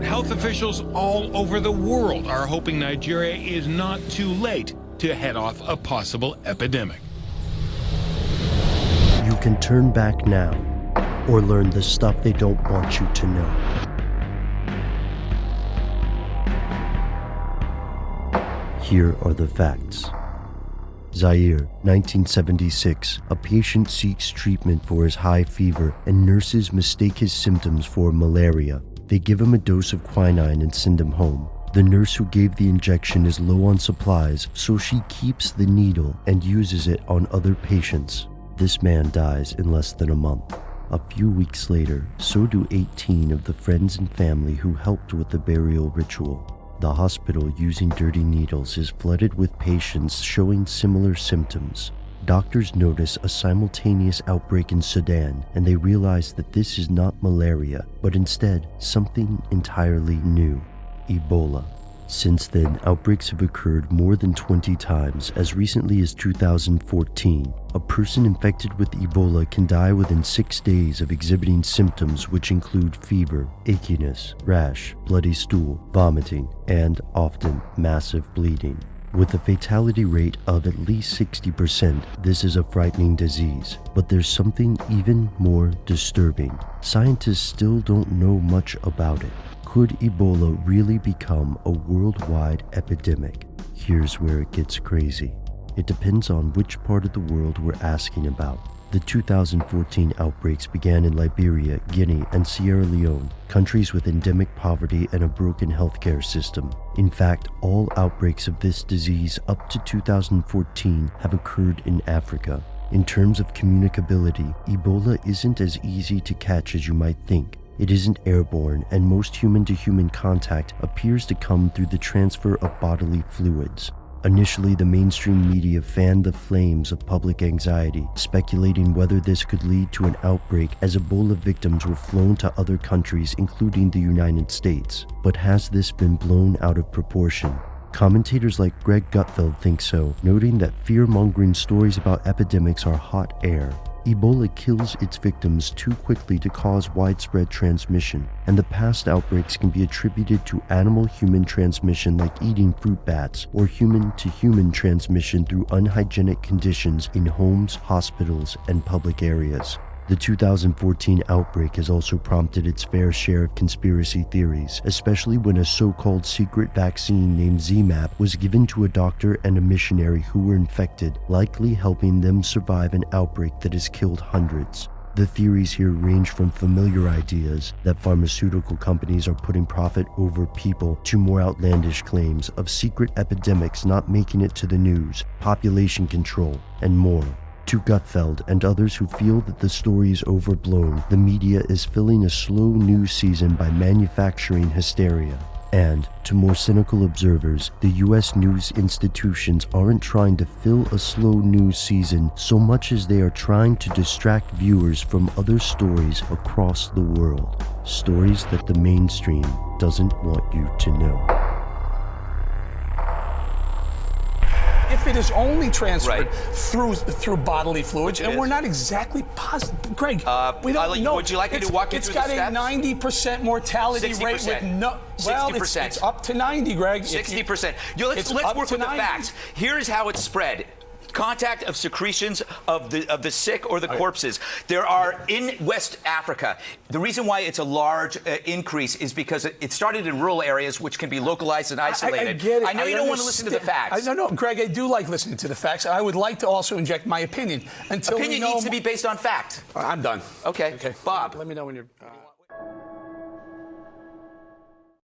Health officials all over the world are hoping Nigeria is not too late to head off a possible epidemic. You can turn back now or learn the stuff they don't want you to know. Here are the facts. Zaire, 1976. A patient seeks treatment for his high fever and nurses mistake his symptoms for malaria. They give him a dose of quinine and send him home. The nurse who gave the injection is low on supplies, so she keeps the needle and uses it on other patients. This man dies in less than a month. A few weeks later, so do 18 of the friends and family who helped with the burial ritual. The hospital using dirty needles is flooded with patients showing similar symptoms. Doctors notice a simultaneous outbreak in Sudan, and they realize that this is not malaria, but instead something entirely new: Ebola. Since then, outbreaks have occurred more than 20 times. As recently as 2014, a person infected with Ebola can die within 6 days of exhibiting symptoms which include fever, achiness, rash, bloody stool, vomiting, and often massive bleeding. With a fatality rate of at least 60%, this is a frightening disease. But there's something even more disturbing. Scientists still don't know much about it. Could Ebola really become a worldwide epidemic? Here's where it gets crazy. It depends on which part of the world we're asking about. The 2014 outbreaks began in Liberia, Guinea, and Sierra Leone, countries with endemic poverty and a broken healthcare system. In fact, all outbreaks of this disease up to 2014 have occurred in Africa. In terms of communicability, Ebola isn't as easy to catch as you might think. It isn't airborne, and most human-to-human contact appears to come through the transfer of bodily fluids. Initially, the mainstream media fanned the flames of public anxiety, speculating whether this could lead to an outbreak as Ebola victims were flown to other countries, including the United States. But has this been blown out of proportion? Commentators like Greg Gutfeld think so, noting that fear-mongering stories about epidemics are hot air. Ebola kills its victims too quickly to cause widespread transmission, and the past outbreaks can be attributed to animal-human transmission like eating fruit bats, or human-to-human transmission through unhygienic conditions in homes, hospitals, and public areas. The 2014 outbreak has also prompted its fair share of conspiracy theories, especially when a so-called secret vaccine named ZMapp was given to a doctor and a missionary who were infected, likely helping them survive an outbreak that has killed hundreds. The theories here range from familiar ideas that pharmaceutical companies are putting profit over people to more outlandish claims of secret epidemics not making it to the news, population control, and more. To Gutfeld and others who feel that the story is overblown, the media is filling a slow news season by manufacturing hysteria. And, to more cynical observers, the US news institutions aren't trying to fill a slow news season so much as they are trying to distract viewers from other stories across the world. Stories that the mainstream doesn't want you to know. If it is only transferred through bodily fluids, and we're not exactly positive, Greg, we don't know. Would you like me to walk you through the steps? It's got a 90% mortality 60%. rate with no. Well, 60%. it's up to 90, Greg. 60%. Let's work with the facts. Here's how it's spread. Contact of secretions of the sick or the corpses. There are in West Africa. The reason why it's a large increase is because it started in rural areas, which can be localized and isolated. I get it. I know you don't want to listen to the facts. No, Greg, I do like listening to the facts. I would like to also inject my opinion. Opinion needs to be based on fact. I'm done. Okay. Bob. Let me know when you're.